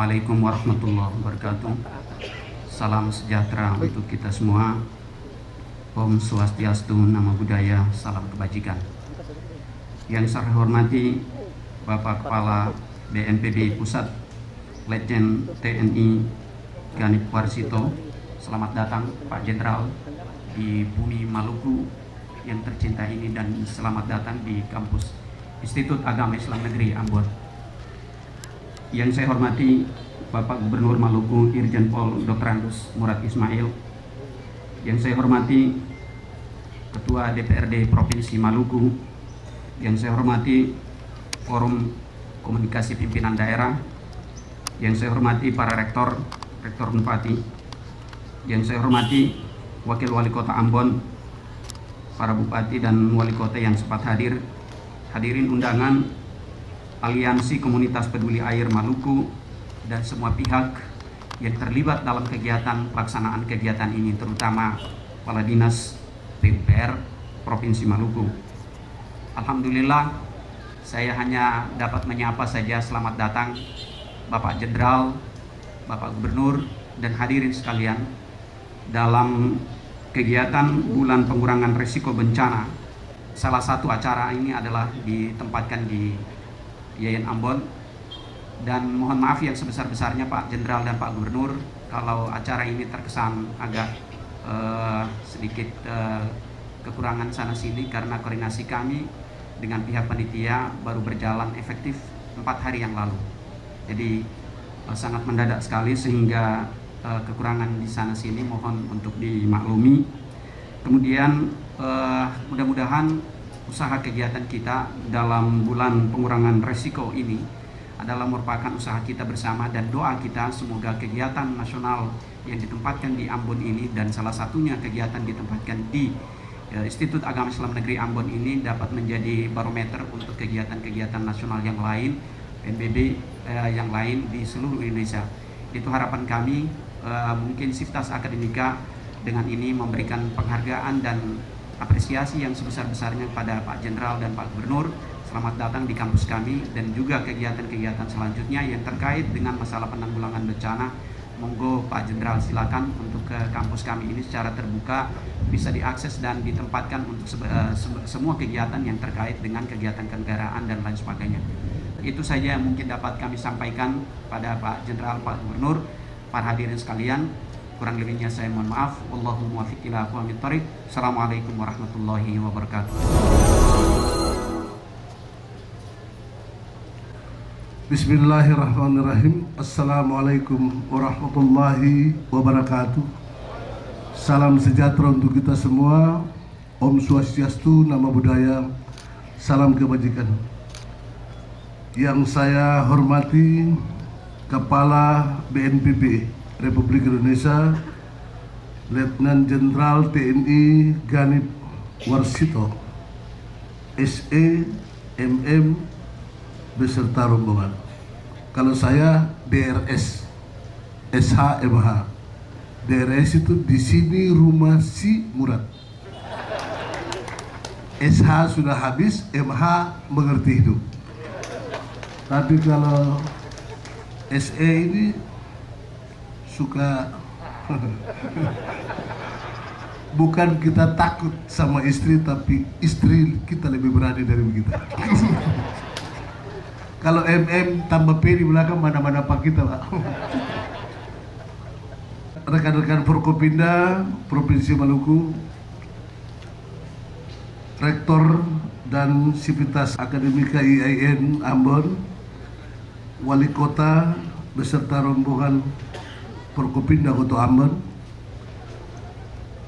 Assalamualaikum warahmatullahi wabarakatuh. Salam sejahtera untuk kita semua. Om Swastiastu, Namo Buddhaya, salam kebajikan. Yang saya hormati Bapak Kepala BNPB Pusat, Letjen TNI Ganip Warsito. Selamat datang Pak Jenderal di bumi Maluku yang tercinta ini, dan selamat datang di kampus Institut Agama Islam Negeri Ambon. Yang saya hormati Bapak Gubernur Maluku Irjen Pol Dr. Andes Murad Ismail. Yang saya hormati Ketua DPRD Provinsi Maluku. Yang saya hormati Forum Komunikasi Pimpinan Daerah. Yang saya hormati para rektor, rektor Unpati. Yang saya hormati Wakil Wali Kota Ambon, para bupati dan wali kota yang sempat hadir, hadirin undangan, Aliansi Komunitas Peduli Air Maluku, dan semua pihak yang terlibat dalam kegiatan pelaksanaan kegiatan ini, terutama Kepala Dinas PUPR Provinsi Maluku. Alhamdulillah, saya hanya dapat menyapa saja selamat datang Bapak Jenderal, Bapak Gubernur, dan hadirin sekalian dalam kegiatan Bulan Pengurangan Risiko Bencana. Salah satu acara ini adalah ditempatkan di Yayan Ambon, dan mohon maaf yang sebesar-besarnya Pak Jenderal dan Pak Gubernur kalau acara ini terkesan agak sedikit kekurangan sana sini, karena koordinasi kami dengan pihak panitia baru berjalan efektif 4 hari yang lalu. Jadi sangat mendadak sekali, sehingga kekurangan di sana sini mohon untuk dimaklumi. Kemudian mudah-mudahan usaha kegiatan kita dalam bulan pengurangan resiko ini adalah merupakan usaha kita bersama, dan doa kita semoga kegiatan nasional yang ditempatkan di Ambon ini, dan salah satunya kegiatan ditempatkan di Institut Agama Islam Negeri Ambon ini, dapat menjadi barometer untuk kegiatan-kegiatan nasional yang lain, PNBB yang lain di seluruh Indonesia. Itu harapan kami. Mungkin Siftas Akademika dengan ini memberikan penghargaan dan apresiasi yang sebesar-besarnya pada Pak Jenderal dan Pak Gubernur. Selamat datang di kampus kami, dan juga kegiatan-kegiatan selanjutnya yang terkait dengan masalah penanggulangan bencana. Monggo Pak Jenderal silakan untuk ke kampus kami ini secara terbuka, bisa diakses dan ditempatkan untuk semua kegiatan yang terkait dengan kegiatan kenegaraan dan lain sebagainya. Itu saja yang mungkin dapat kami sampaikan pada Pak Jenderal, Pak Gubernur, para hadirin sekalian. Kurang lebihnya saya mohon maaf. Wallahu muwaffiq ila aqwamit thoriq. Assalamualaikum warahmatullahi wabarakatuh. Bismillahirrahmanirrahim. Assalamualaikum warahmatullahi wabarakatuh. Salam sejahtera untuk kita semua. Om Swastiastu, Namo Buddhaya, salam kebajikan. Yang saya hormati Kepala BNPB Republik Indonesia, Letnan Jenderal TNI Ganip Warsito, SE, MM, beserta rombongan. Kalau saya DRS, SH, MH. DRS itu di sini rumah si Murad. SH sudah habis, MH mengerti hidup. Tapi kalau SE ini suka bukan kita takut sama istri, tapi istri kita lebih berani dari kita. Kalau MM tambah P di belakang, mana-mana pak kita, Pak. Rekan-rekan Forkopimda Provinsi Maluku, Rektor dan Sivitas Akademika IAIN Ambon, Wali Kota beserta rombongan Forkopimda Kota Ambon,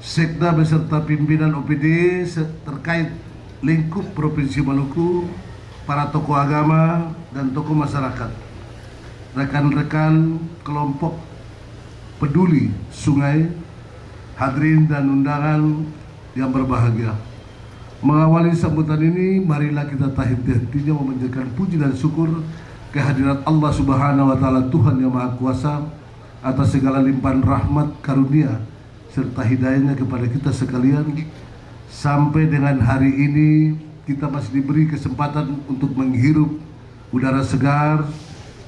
Sekda beserta pimpinan OPD terkait lingkup Provinsi Maluku, para tokoh agama dan tokoh masyarakat, rekan-rekan kelompok peduli sungai, hadirin dan undangan yang berbahagia. Mengawali sambutan ini, marilah kita tak henti-hentinya memanjatkan puji dan syukur kehadirat Allah Subhanahu wa Ta'ala, Tuhan yang Maha Kuasa, atas segala limpahan rahmat, karunia serta hidayahnya kepada kita sekalian. Sampai dengan hari ini kita masih diberi kesempatan untuk menghirup udara segar,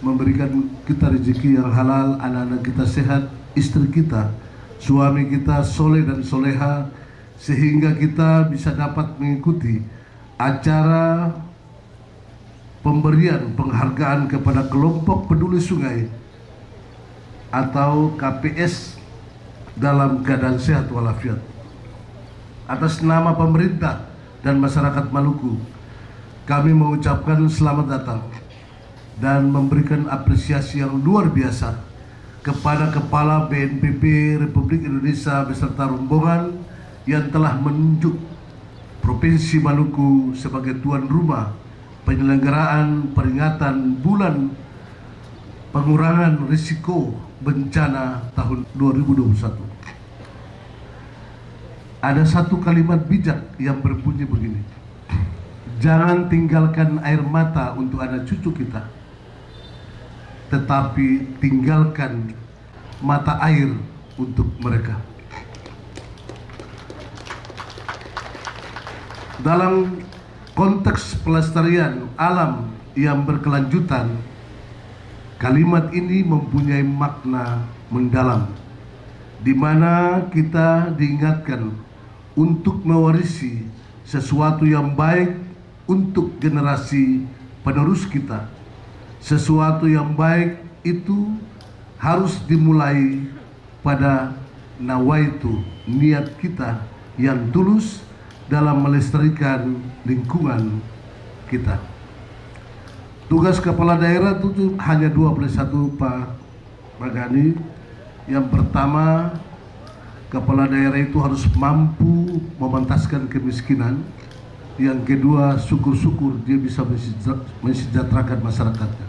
memberikan kita rezeki yang halal, anak-anak kita sehat, istri kita, suami kita soleh dan soleha, sehingga kita bisa dapat mengikuti acara pemberian penghargaan kepada kelompok peduli sungai atau KPS dalam keadaan sehat walafiat. Atas nama pemerintah dan masyarakat Maluku, kami mengucapkan selamat datang dan memberikan apresiasi yang luar biasa kepada Kepala BNPB Republik Indonesia beserta rombongan yang telah menunjuk Provinsi Maluku sebagai tuan rumah penyelenggaraan peringatan Bulan Pengurangan Risiko Bencana tahun 2021. Ada satu kalimat bijak yang berbunyi begini: jangan tinggalkan air mata untuk anak cucu kita, tetapi tinggalkan mata air untuk mereka. Dalam konteks pelestarian alam yang berkelanjutan, kalimat ini mempunyai makna mendalam, di mana kita diingatkan untuk mewarisi sesuatu yang baik untuk generasi penerus kita. Sesuatu yang baik itu harus dimulai pada nawaitu, niat kita yang tulus dalam melestarikan lingkungan kita. Tugas kepala daerah itu hanya 21, Pak Magani. Yang pertama, kepala daerah itu harus mampu memantaskan kemiskinan. Yang kedua, syukur-syukur dia bisa mensejahterakan masyarakatnya.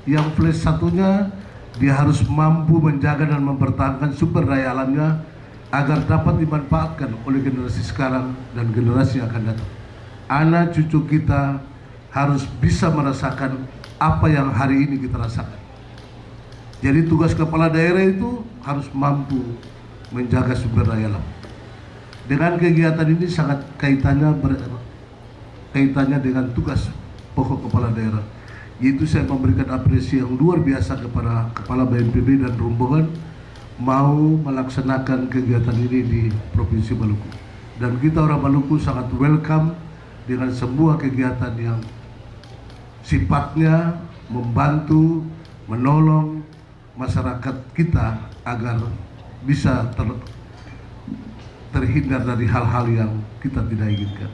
Yang plus satunya, dia harus mampu menjaga dan mempertahankan sumber daya alamnya agar dapat dimanfaatkan oleh generasi sekarang dan generasi yang akan datang. Anak cucu kita harus bisa merasakan apa yang hari ini kita rasakan. Jadi tugas kepala daerah itu harus mampu menjaga sumber daya alam. Dengan kegiatan ini sangat kaitannya dengan tugas pokok kepala daerah, yaitu saya memberikan apresiasi yang luar biasa kepada Kepala BNPB dan rombongan mau melaksanakan kegiatan ini di Provinsi Maluku. Dan kita orang Maluku sangat welcome dengan semua kegiatan yang sifatnya membantu, menolong masyarakat kita agar bisa terhindar dari hal-hal yang kita tidak inginkan.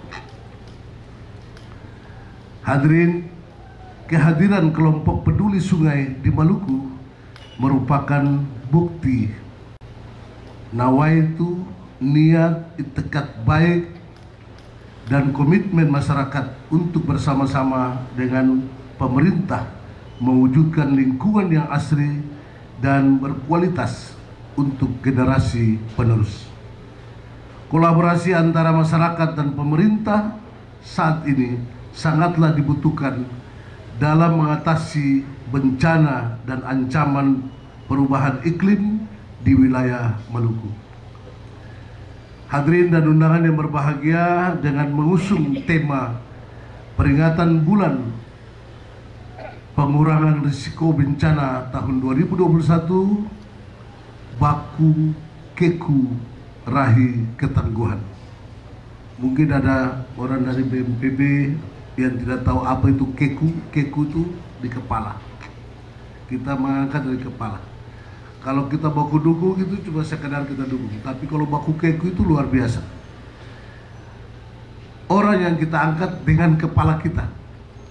Hadirin, kehadiran kelompok peduli sungai di Maluku merupakan bukti nawaitu, niat, itikad baik dan komitmen masyarakat untuk bersama-sama dengan pemerintah mewujudkan lingkungan yang asri dan berkualitas untuk generasi penerus. Kolaborasi antara masyarakat dan pemerintah saat ini sangatlah dibutuhkan dalam mengatasi bencana dan ancaman perubahan iklim di wilayah Maluku. Hadirin dan undangan yang berbahagia, dengan mengusung tema peringatan Bulan Pengurangan Risiko Bencana tahun 2021, baku keku rahi ketangguhan. Mungkin ada orang dari BNPB yang tidak tahu apa itu keku. Keku itu di kepala. Kita mengangkat dari kepala. Kalau kita baku duku itu cuma sekedar kita dukung. Tapi kalau baku keku itu luar biasa. Orang yang kita angkat dengan kepala kita,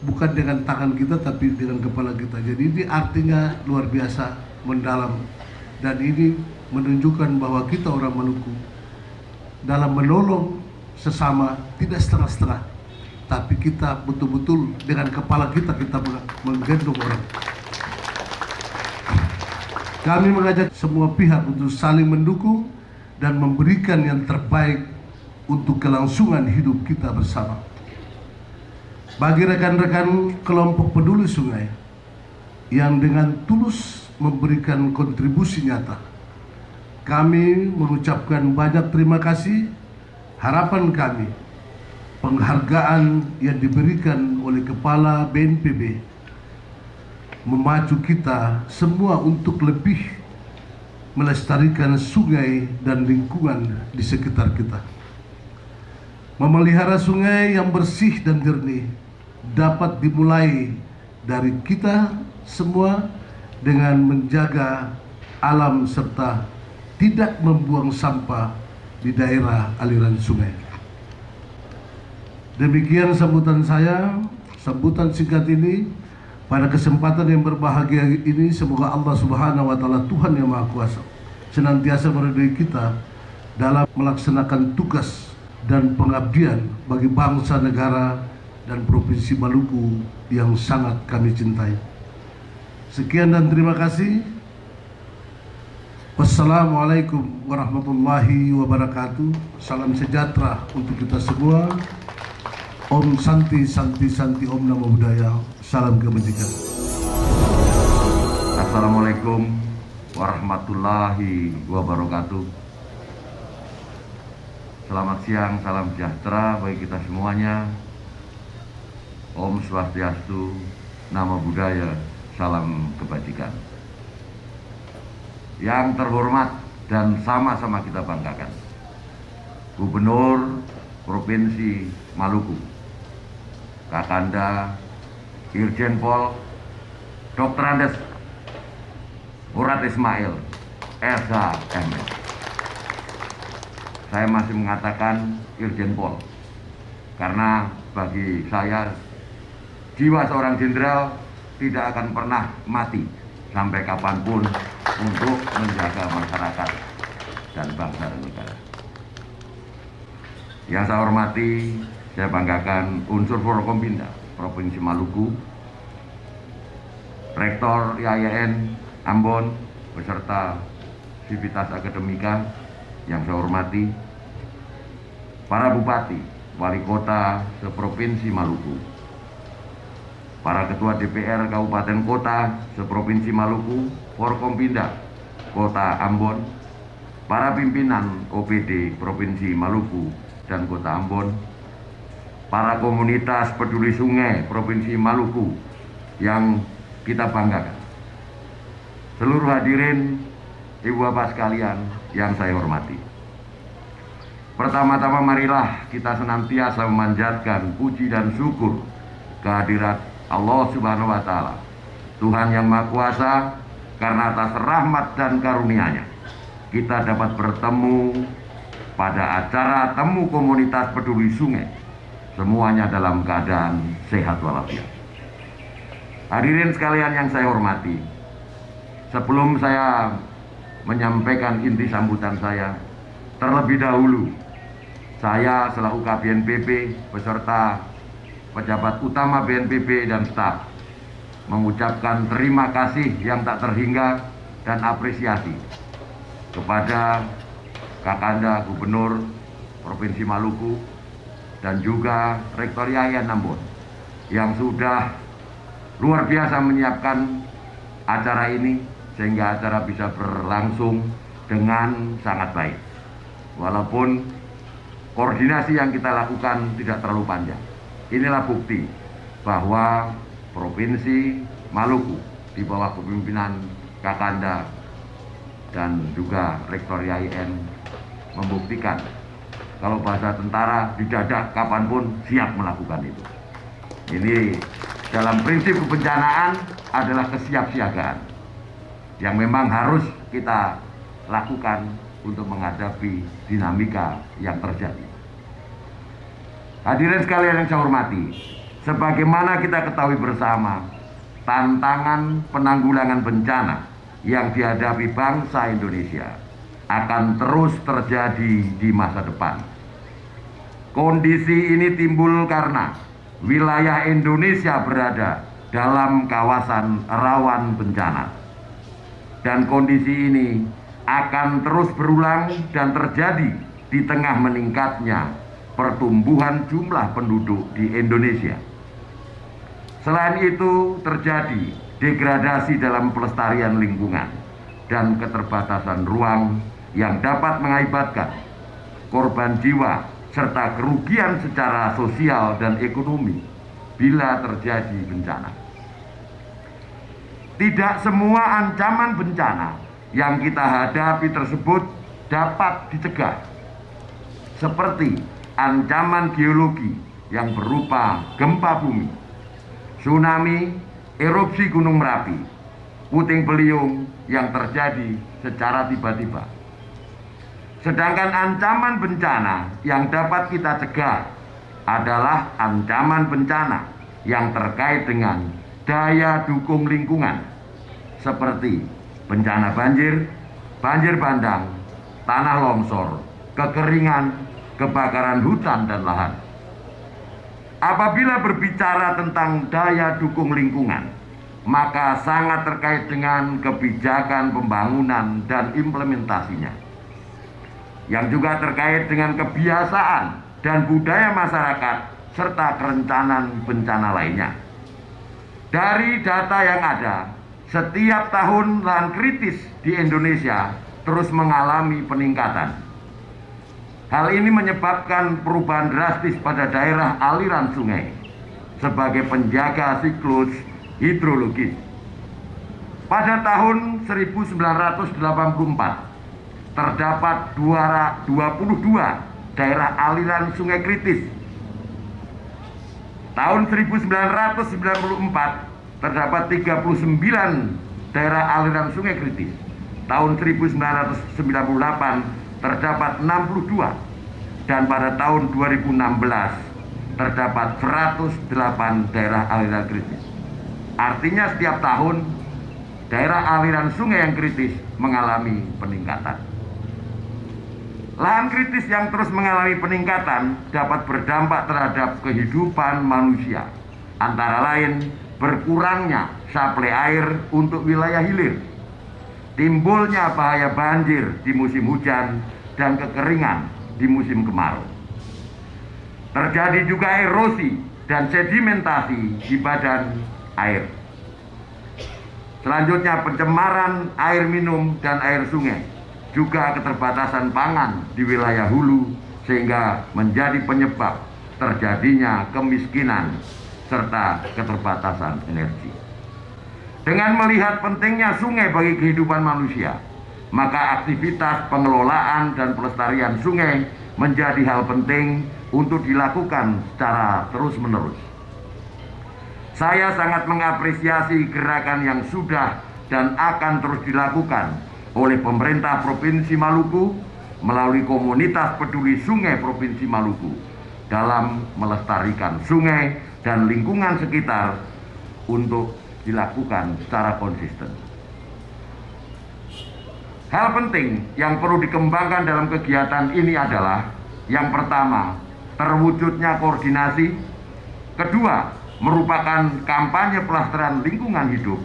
bukan dengan tangan kita, tapi dengan kepala kita. Jadi ini artinya luar biasa, mendalam. Dan ini menunjukkan bahwa kita orang Maluku dalam menolong sesama tidak setengah-setengah, tapi kita betul-betul dengan kepala kita menggendong orang. Kami mengajak semua pihak untuk saling mendukung dan memberikan yang terbaik untuk kelangsungan hidup kita bersama. Bagi rekan-rekan kelompok peduli sungai yang dengan tulus memberikan kontribusi nyata, kami mengucapkan banyak terima kasih. Harapan kami, penghargaan yang diberikan oleh Kepala BNPB memacu kita semua untuk lebih melestarikan sungai dan lingkungan di sekitar kita. Memelihara sungai yang bersih dan jernih dapat dimulai dari kita semua dengan menjaga alam serta tidak membuang sampah di daerah aliran sungai. Demikian sambutan singkat ini. Pada kesempatan yang berbahagia ini, semoga Allah Subhanahu wa Ta'ala, Tuhan yang Maha Kuasa, senantiasa meridhoi kita dalam melaksanakan tugas dan pengabdian bagi bangsa, negara, dan Provinsi Maluku yang sangat kami cintai. Sekian dan terima kasih. Wassalamualaikum warahmatullahi wabarakatuh. Salam sejahtera untuk kita semua. Om Santi Santi Santi Om Namo Buddhaya. Salam kebajikan. Assalamualaikum warahmatullahi wabarakatuh. Selamat siang, salam sejahtera bagi kita semuanya. Om Swastiastu, Namo Buddhaya, salam kebajikan. Yang terhormat dan sama-sama kita banggakan, Gubernur Provinsi Maluku, Kakanda Irjen Pol Dr. Andes Murad Ismail SH-MS. Saya masih mengatakan Irjen Pol karena bagi saya jiwa seorang jenderal tidak akan pernah mati sampai kapanpun untuk menjaga masyarakat dan bangsa dan negara. Yang saya hormati, saya banggakan unsur Forkompinda Provinsi Maluku, Rektor IAIN Ambon beserta Sivitas Akademika yang saya hormati, para bupati, wali kota seprovinsi Maluku, para ketua DPR kabupaten kota seprovinsi Maluku, Forkompinda Kota Ambon, para pimpinan OPD Provinsi Maluku dan Kota Ambon, para komunitas peduli sungai Provinsi Maluku yang kita banggakan, seluruh hadirin, ibu bapak sekalian yang saya hormati. Pertama-tama marilah kita senantiasa memanjatkan puji dan syukur kehadirat Allah Subhanahu wa Ta'ala, Tuhan yang Maha Kuasa, karena atas rahmat dan karunia-Nya kita dapat bertemu pada acara temu komunitas peduli sungai, semuanya dalam keadaan sehat walafiat. Hadirin sekalian yang saya hormati, sebelum saya menyampaikan inti sambutan saya, terlebih dahulu saya selaku KBNPB beserta pejabat utama BNPB dan staf mengucapkan terima kasih yang tak terhingga dan apresiasi kepada Kakanda Gubernur Provinsi Maluku dan juga Rektor IAIN Ambon yang sudah luar biasa menyiapkan acara ini sehingga acara bisa berlangsung dengan sangat baik. Walaupun koordinasi yang kita lakukan tidak terlalu panjang. Inilah bukti bahwa Provinsi Maluku di bawah kepemimpinan Kakanda dan juga Rektor IAIN membuktikan kalau bahasa tentara didadak kapanpun siap melakukan itu. Ini dalam prinsip kebencanaan adalah kesiapsiagaan yang memang harus kita lakukan untuk menghadapi dinamika yang terjadi. Hadirin sekalian yang saya hormati, sebagaimana kita ketahui bersama, tantangan penanggulangan bencana yang dihadapi bangsa Indonesia akan terus terjadi di masa depan. Kondisi ini timbul karena wilayah Indonesia berada dalam kawasan rawan bencana. Dan kondisi ini akan terus berulang dan terjadi di tengah meningkatnya pertumbuhan jumlah penduduk di Indonesia. Selain itu terjadi degradasi dalam pelestarian lingkungan dan keterbatasan ruang yang dapat mengakibatkan korban jiwa serta kerugian secara sosial dan ekonomi bila terjadi bencana. tidak semua ancaman bencana yang kita hadapi tersebut dapat dicegah, seperti ancaman geologi yang berupa gempa bumi, tsunami, erupsi Gunung Merapi, puting beliung yang terjadi secara tiba-tiba. Sedangkan ancaman bencana yang dapat kita cegah adalah ancaman bencana yang terkait dengan daya dukung lingkungan, seperti bencana banjir, banjir bandang, tanah longsor, kekeringan, kebakaran hutan dan lahan. Apabila berbicara tentang daya dukung lingkungan, maka sangat terkait dengan kebijakan pembangunan dan implementasinya, yang juga terkait dengan kebiasaan dan budaya masyarakat serta kerencanan bencana lainnya. Dari data yang ada, setiap tahun lahan kritis di Indonesia terus mengalami peningkatan. Hal ini menyebabkan perubahan drastis pada daerah aliran sungai sebagai penjaga siklus hidrologis. Pada tahun 1984 terdapat 22 daerah aliran sungai kritis. Tahun 1994 terdapat 39 daerah aliran sungai kritis. Tahun 1998 terdapat 62, dan pada tahun 2016 terdapat 108 daerah aliran kritis. Artinya setiap tahun daerah aliran sungai yang kritis mengalami peningkatan. Lahan kritis yang terus mengalami peningkatan dapat berdampak terhadap kehidupan manusia, antara lain berkurangnya suplai air untuk wilayah hilir, timbulnya bahaya banjir di musim hujan dan kekeringan di musim kemarau. Terjadi juga erosi dan sedimentasi di badan air. Selanjutnya pencemaran air minum dan air sungai, juga keterbatasan pangan di wilayah hulu sehingga menjadi penyebab terjadinya kemiskinan serta keterbatasan energi. Dengan melihat pentingnya sungai bagi kehidupan manusia, maka aktivitas pengelolaan dan pelestarian sungai menjadi hal penting untuk dilakukan secara terus-menerus. Saya sangat mengapresiasi gerakan yang sudah dan akan terus dilakukan oleh pemerintah Provinsi Maluku melalui komunitas peduli sungai Provinsi Maluku dalam melestarikan sungai dan lingkungan sekitar untuk dilakukan secara konsisten. Hal penting yang perlu dikembangkan dalam kegiatan ini adalah: yang pertama, terwujudnya koordinasi; kedua, merupakan kampanye pelestarian lingkungan hidup;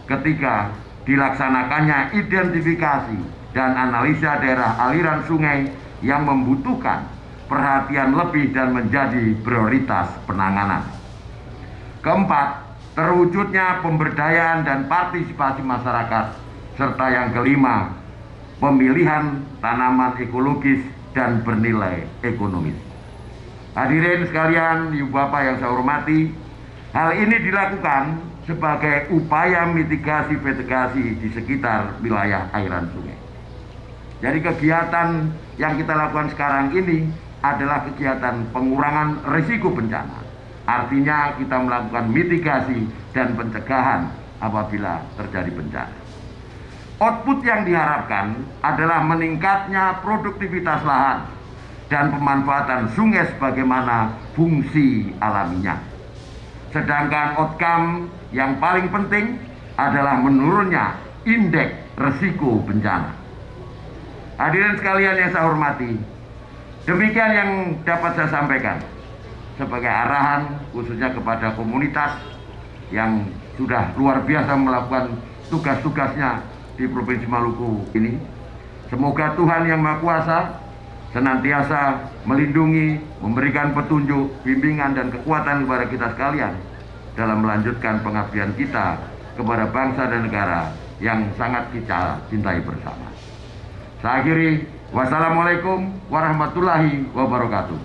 ketiga, dilaksanakannya identifikasi dan analisa daerah aliran sungai yang membutuhkan perhatian lebih dan menjadi prioritas penanganan; keempat, terwujudnya pemberdayaan dan partisipasi masyarakat; serta yang kelima, pemilihan tanaman ekologis dan bernilai ekonomis. Hadirin sekalian, ibu bapak yang saya hormati, hal ini dilakukan sebagai upaya mitigasi vegetasi di sekitar wilayah aliran sungai. Jadi kegiatan yang kita lakukan sekarang ini adalah kegiatan pengurangan risiko bencana. Artinya kita melakukan mitigasi dan pencegahan apabila terjadi bencana. Output yang diharapkan adalah meningkatnya produktivitas lahan dan pemanfaatan sungai sebagaimana fungsi alaminya. Sedangkan outcome yang paling penting adalah menurunnya indeks risiko bencana. Hadirin sekalian yang saya hormati, demikian yang dapat saya sampaikan sebagai arahan khususnya kepada komunitas yang sudah luar biasa melakukan tugas-tugasnya di Provinsi Maluku ini. Semoga Tuhan Yang Maha Kuasa senantiasa melindungi, memberikan petunjuk, bimbingan dan kekuatan kepada kita sekalian dalam melanjutkan pengabdian kita kepada bangsa dan negara yang sangat kita cintai bersama. Saya akhiri, wassalamualaikum warahmatullahi wabarakatuh.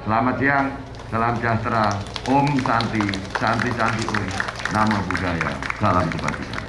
Selamat siang, salam sejahtera, Om Santi, Santi Santi Om. Nama Budaya. Salam kebajikan.